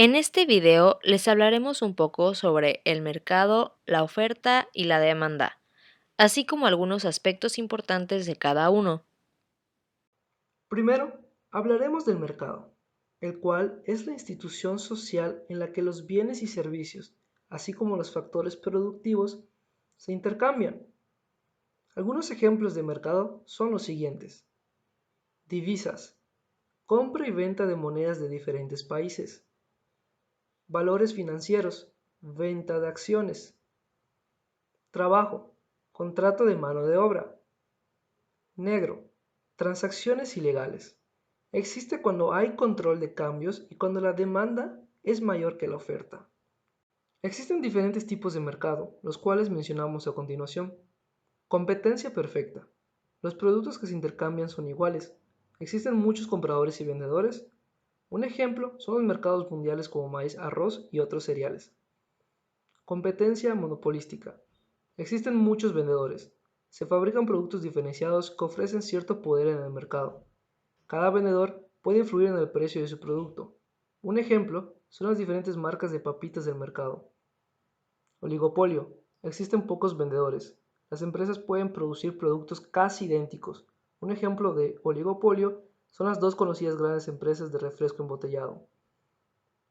En este video les hablaremos un poco sobre el mercado, la oferta y la demanda, así como algunos aspectos importantes de cada uno. Primero, hablaremos del mercado, el cual es la institución social en la que los bienes y servicios, así como los factores productivos, se intercambian. Algunos ejemplos de mercado son los siguientes. Divisas, compra y venta de monedas de diferentes países. Valores financieros, venta de acciones. Trabajo, contrato de mano de obra. Negro, transacciones ilegales. Existe cuando hay control de cambios y cuando la demanda es mayor que la oferta. Existen diferentes tipos de mercado, los cuales mencionamos a continuación. Competencia perfecta. Los productos que se intercambian son iguales. Existen muchos compradores y vendedores. Un ejemplo son los mercados mundiales como maíz, arroz y otros cereales. Competencia monopolística. Existen muchos vendedores. Se fabrican productos diferenciados que ofrecen cierto poder en el mercado. Cada vendedor puede influir en el precio de su producto. Un ejemplo son las diferentes marcas de papitas del mercado. Oligopolio. Existen pocos vendedores. Las empresas pueden producir productos casi idénticos. Un ejemplo de oligopolio son las dos conocidas grandes empresas de refresco embotellado.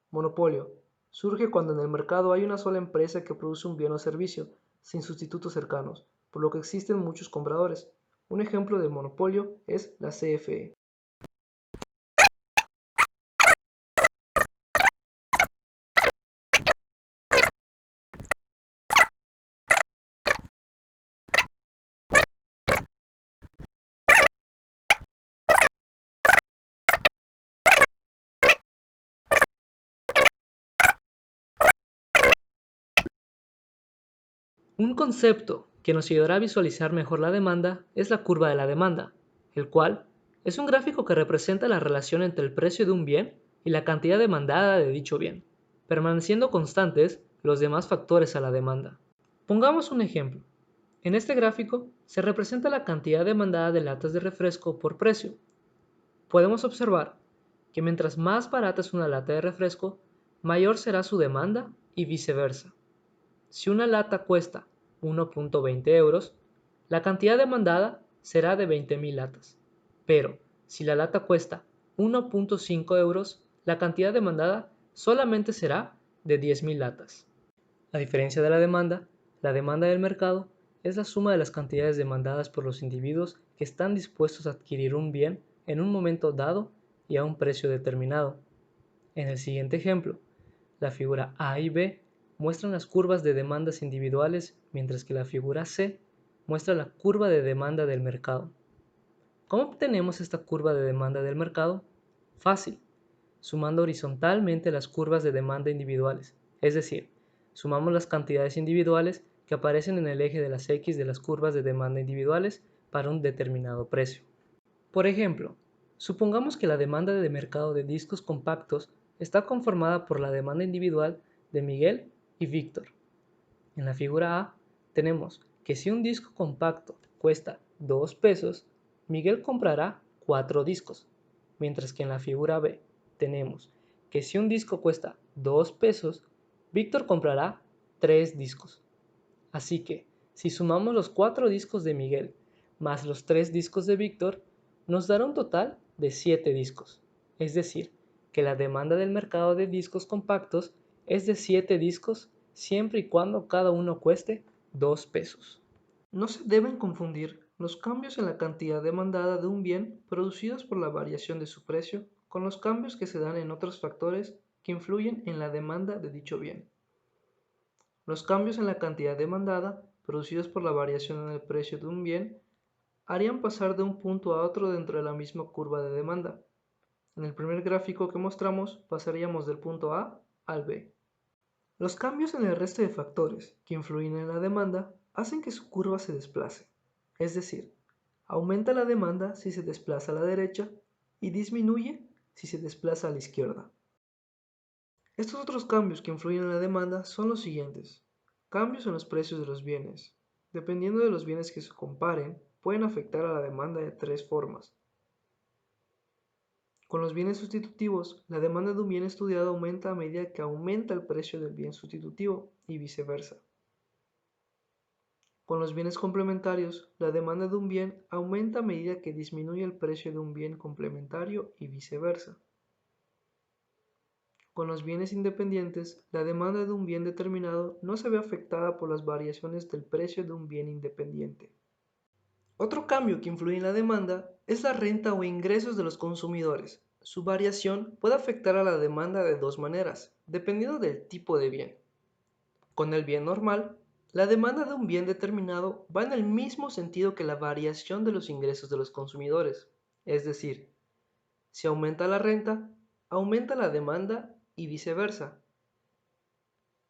Monopolio. Surge cuando en el mercado hay una sola empresa que produce un bien o servicio, sin sustitutos cercanos, por lo que existen muchos compradores. Un ejemplo de monopolio es la CFE. Un concepto que nos ayudará a visualizar mejor la demanda es la curva de la demanda, el cual es un gráfico que representa la relación entre el precio de un bien y la cantidad demandada de dicho bien, permaneciendo constantes los demás factores a la demanda. Pongamos un ejemplo. En este gráfico se representa la cantidad demandada de latas de refresco por precio. Podemos observar que mientras más barata es una lata de refresco, mayor será su demanda y viceversa. Si una lata cuesta 1.20 euros, la cantidad demandada será de 20.000 latas. Pero si la lata cuesta 1.5 euros, la cantidad demandada solamente será de 10.000 latas. A diferencia de la demanda del mercado es la suma de las cantidades demandadas por los individuos que están dispuestos a adquirir un bien en un momento dado y a un precio determinado. En el siguiente ejemplo, la figura A y B muestran las curvas de demandas individuales, mientras que la figura C muestra la curva de demanda del mercado. ¿Cómo obtenemos esta curva de demanda del mercado? Fácil, sumando horizontalmente las curvas de demanda individuales, es decir, sumamos las cantidades individuales que aparecen en el eje de las X de las curvas de demanda individuales para un determinado precio. Por ejemplo, supongamos que la demanda de mercado de discos compactos está conformada por la demanda individual de Miguel y Víctor. En la figura A tenemos que si un disco compacto cuesta 2 pesos, Miguel comprará 4 discos, mientras que en la figura B tenemos que si un disco cuesta 2 pesos, Víctor comprará 3 discos. Así que, si sumamos los 4 discos de Miguel más los 3 discos de Víctor, nos dará un total de 7 discos. Es decir, que la demanda del mercado de discos compactos es de 7 discos siempre y cuando cada uno cueste 2 pesos. No se deben confundir los cambios en la cantidad demandada de un bien producidos por la variación de su precio con los cambios que se dan en otros factores que influyen en la demanda de dicho bien. Los cambios en la cantidad demandada, producidos por la variación en el precio de un bien, harían pasar de un punto a otro dentro de la misma curva de demanda. En el primer gráfico que mostramos, pasaríamos del punto A al B. Los cambios en el resto de factores que influyen en la demanda hacen que su curva se desplace, es decir, aumenta la demanda si se desplaza a la derecha y disminuye si se desplaza a la izquierda. Estos otros cambios que influyen en la demanda son los siguientes. Cambios en los precios de los bienes. Dependiendo de los bienes que se comparen, pueden afectar a la demanda de tres formas. Con los bienes sustitutivos, la demanda de un bien estudiado aumenta a medida que aumenta el precio del bien sustitutivo y viceversa. Con los bienes complementarios, la demanda de un bien aumenta a medida que disminuye el precio de un bien complementario y viceversa. Con los bienes independientes, la demanda de un bien determinado no se ve afectada por las variaciones del precio de un bien independiente. Otro cambio que influye en la demanda es la renta o ingresos de los consumidores. Su variación puede afectar a la demanda de dos maneras, dependiendo del tipo de bien. Con el bien normal, la demanda de un bien determinado va en el mismo sentido que la variación de los ingresos de los consumidores. Es decir, si aumenta la renta, aumenta la demanda y viceversa.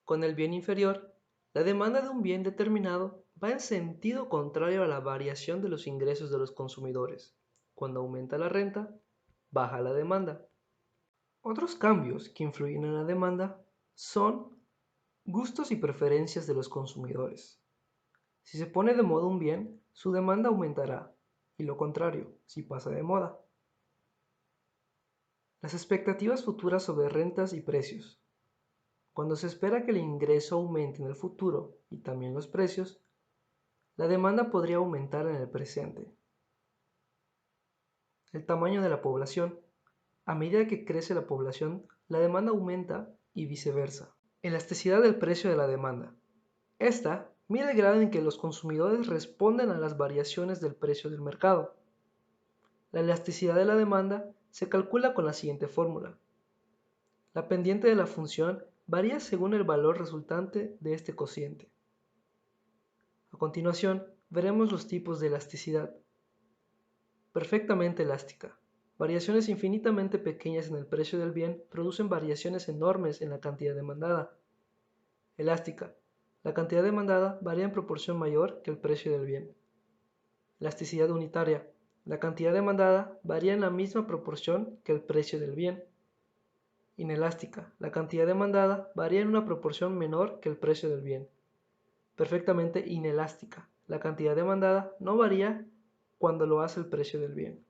Con el bien inferior, la demanda de un bien determinado va en sentido contrario a la variación de los ingresos de los consumidores. Cuando aumenta la renta, baja la demanda. Otros cambios que influyen en la demanda son gustos y preferencias de los consumidores. Si se pone de moda un bien, su demanda aumentará, y lo contrario, si pasa de moda. Las expectativas futuras sobre rentas y precios. Cuando se espera que el ingreso aumente en el futuro y también los precios, la demanda podría aumentar en el presente. El tamaño de la población. A medida que crece la población, la demanda aumenta y viceversa. Elasticidad del precio de la demanda. Esta mide el grado en que los consumidores responden a las variaciones del precio del mercado. La elasticidad de la demanda se calcula con la siguiente fórmula. La pendiente de la función varía según el valor resultante de este cociente. A continuación, veremos los tipos de elasticidad. Perfectamente elástica. Variaciones infinitamente pequeñas en el precio del bien producen variaciones enormes en la cantidad demandada. Elástica. La cantidad demandada varía en proporción mayor que el precio del bien. Elasticidad unitaria. La cantidad demandada varía en la misma proporción que el precio del bien. Inelástica. La cantidad demandada varía en una proporción menor que el precio del bien. Perfectamente inelástica. La cantidad demandada no varía cuando lo hace el precio del bien.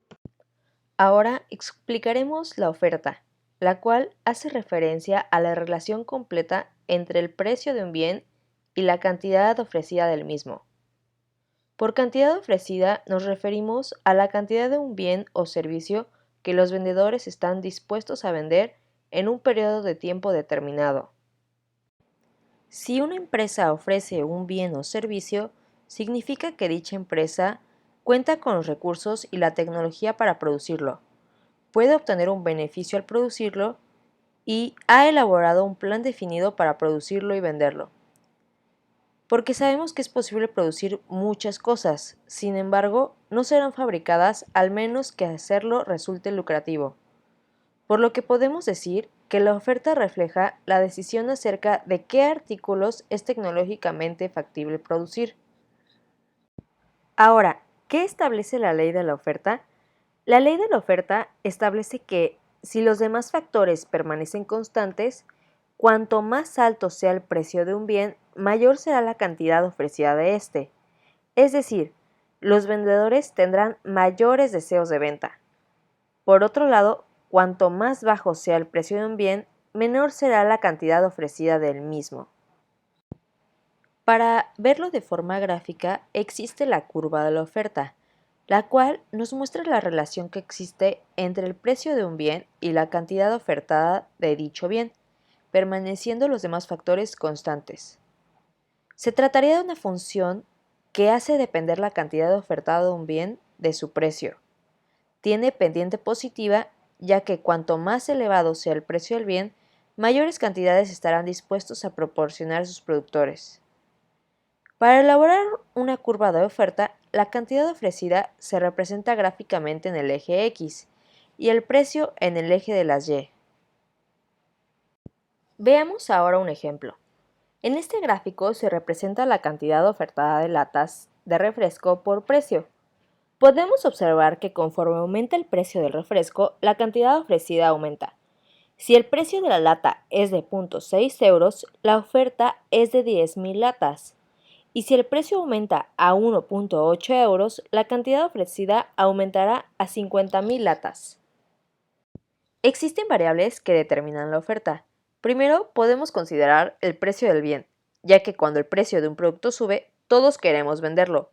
Ahora explicaremos la oferta, la cual hace referencia a la relación completa entre el precio de un bien y la cantidad ofrecida del mismo. Por cantidad ofrecida nos referimos a la cantidad de un bien o servicio que los vendedores están dispuestos a vender en un periodo de tiempo determinado. Si una empresa ofrece un bien o servicio, significa que dicha empresa cuenta con los recursos y la tecnología para producirlo, puede obtener un beneficio al producirlo y ha elaborado un plan definido para producirlo y venderlo. Porque sabemos que es posible producir muchas cosas, sin embargo, no serán fabricadas al menos que hacerlo resulte lucrativo. Por lo que podemos decir que la oferta refleja la decisión acerca de qué artículos es tecnológicamente factible producir. Ahora, ¿qué establece la ley de la oferta? La ley de la oferta establece que si los demás factores permanecen constantes, cuanto más alto sea el precio de un bien, mayor será la cantidad ofrecida de éste. Es decir, los vendedores tendrán mayores deseos de venta. Por otro lado, cuanto más bajo sea el precio de un bien, menor será la cantidad ofrecida del mismo. Para verlo de forma gráfica, existe la curva de la oferta, la cual nos muestra la relación que existe entre el precio de un bien y la cantidad ofertada de dicho bien, permaneciendo los demás factores constantes. Se trataría de una función que hace depender la cantidad ofertada de un bien de su precio. Tiene pendiente positiva, ya que cuanto más elevado sea el precio del bien, mayores cantidades estarán dispuestos a proporcionar sus productores. Para elaborar una curva de oferta, la cantidad ofrecida se representa gráficamente en el eje X y el precio en el eje de las Y. Veamos ahora un ejemplo. En este gráfico se representa la cantidad ofertada de latas de refresco por precio. Podemos observar que conforme aumenta el precio del refresco, la cantidad ofrecida aumenta. Si el precio de la lata es de 0.6 euros, la oferta es de 10.000 latas. Y si el precio aumenta a 1.8 euros, la cantidad ofrecida aumentará a 50.000 latas. Existen variables que determinan la oferta. Primero, podemos considerar el precio del bien, ya que cuando el precio de un producto sube, todos queremos venderlo.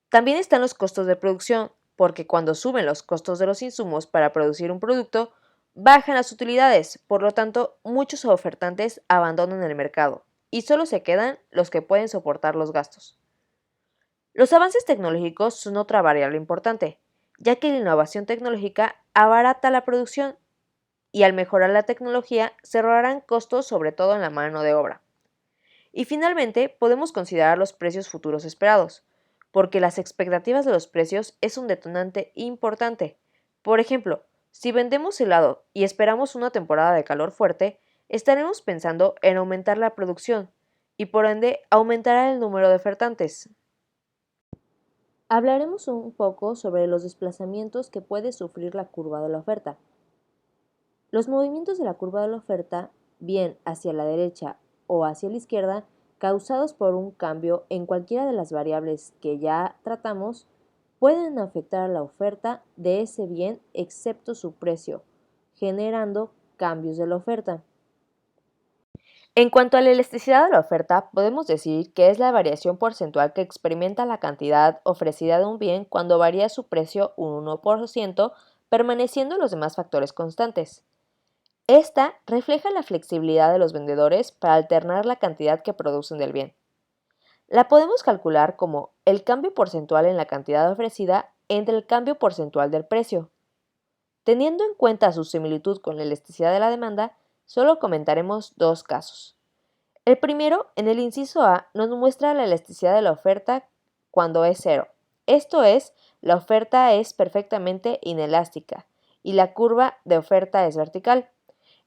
También están los costos de producción, porque cuando suben los costos de los insumos para producir un producto, bajan las utilidades, por lo tanto, muchos ofertantes abandonan el mercado y solo se quedan los que pueden soportar los gastos. Los avances tecnológicos son otra variable importante, ya que la innovación tecnológica abarata la producción y al mejorar la tecnología se ahorrarán costos sobre todo en la mano de obra. Y finalmente, podemos considerar los precios futuros esperados, porque las expectativas de los precios es un detonante importante. Por ejemplo, si vendemos helado y esperamos una temporada de calor fuerte, estaremos pensando en aumentar la producción y por ende aumentará el número de ofertantes. Hablaremos un poco sobre los desplazamientos que puede sufrir la curva de la oferta. Los movimientos de la curva de la oferta, bien hacia la derecha o hacia la izquierda, causados por un cambio en cualquiera de las variables que ya tratamos, pueden afectar a la oferta de ese bien excepto su precio, generando cambios de la oferta. En cuanto a la elasticidad de la oferta, podemos decir que es la variación porcentual que experimenta la cantidad ofrecida de un bien cuando varía su precio un 1%, permaneciendo los demás factores constantes. Esta refleja la flexibilidad de los vendedores para alternar la cantidad que producen del bien. La podemos calcular como el cambio porcentual en la cantidad ofrecida entre el cambio porcentual del precio. Teniendo en cuenta su similitud con la elasticidad de la demanda, solo comentaremos dos casos. El primero, en el inciso A, nos muestra la elasticidad de la oferta cuando es cero. Esto es, la oferta es perfectamente inelástica y la curva de oferta es vertical.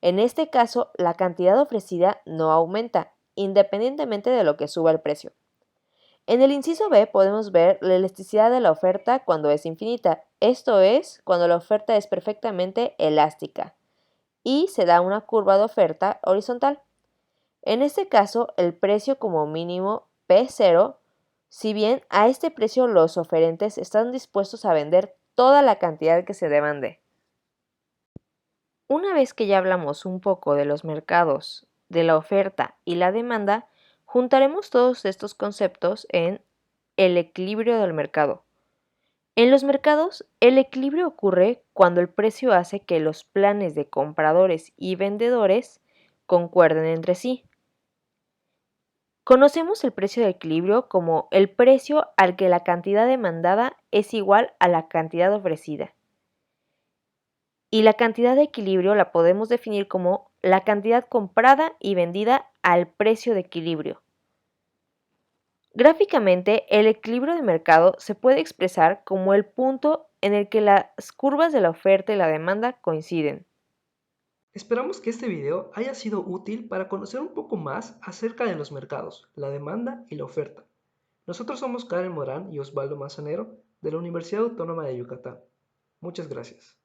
En este caso, la cantidad ofrecida no aumenta, independientemente de lo que suba el precio. En el inciso B podemos ver la elasticidad de la oferta cuando es infinita, esto es, cuando la oferta es perfectamente elástica, y se da una curva de oferta horizontal. En este caso, el precio como mínimo P0, si bien a este precio los oferentes están dispuestos a vender toda la cantidad que se demande. Una vez que ya hablamos un poco de los mercados, de la oferta y la demanda, juntaremos todos estos conceptos en el equilibrio del mercado. En los mercados, el equilibrio ocurre cuando el precio hace que los planes de compradores y vendedores concuerden entre sí. Conocemos el precio de equilibrio como el precio al que la cantidad demandada es igual a la cantidad ofrecida. Y la cantidad de equilibrio la podemos definir como la cantidad comprada y vendida al precio de equilibrio. Gráficamente, el equilibrio de mercado se puede expresar como el punto en el que las curvas de la oferta y la demanda coinciden. Esperamos que este video haya sido útil para conocer un poco más acerca de los mercados, la demanda y la oferta. Nosotros somos Karen Morán y Osvaldo Manzanero de la Universidad Autónoma de Yucatán. Muchas gracias.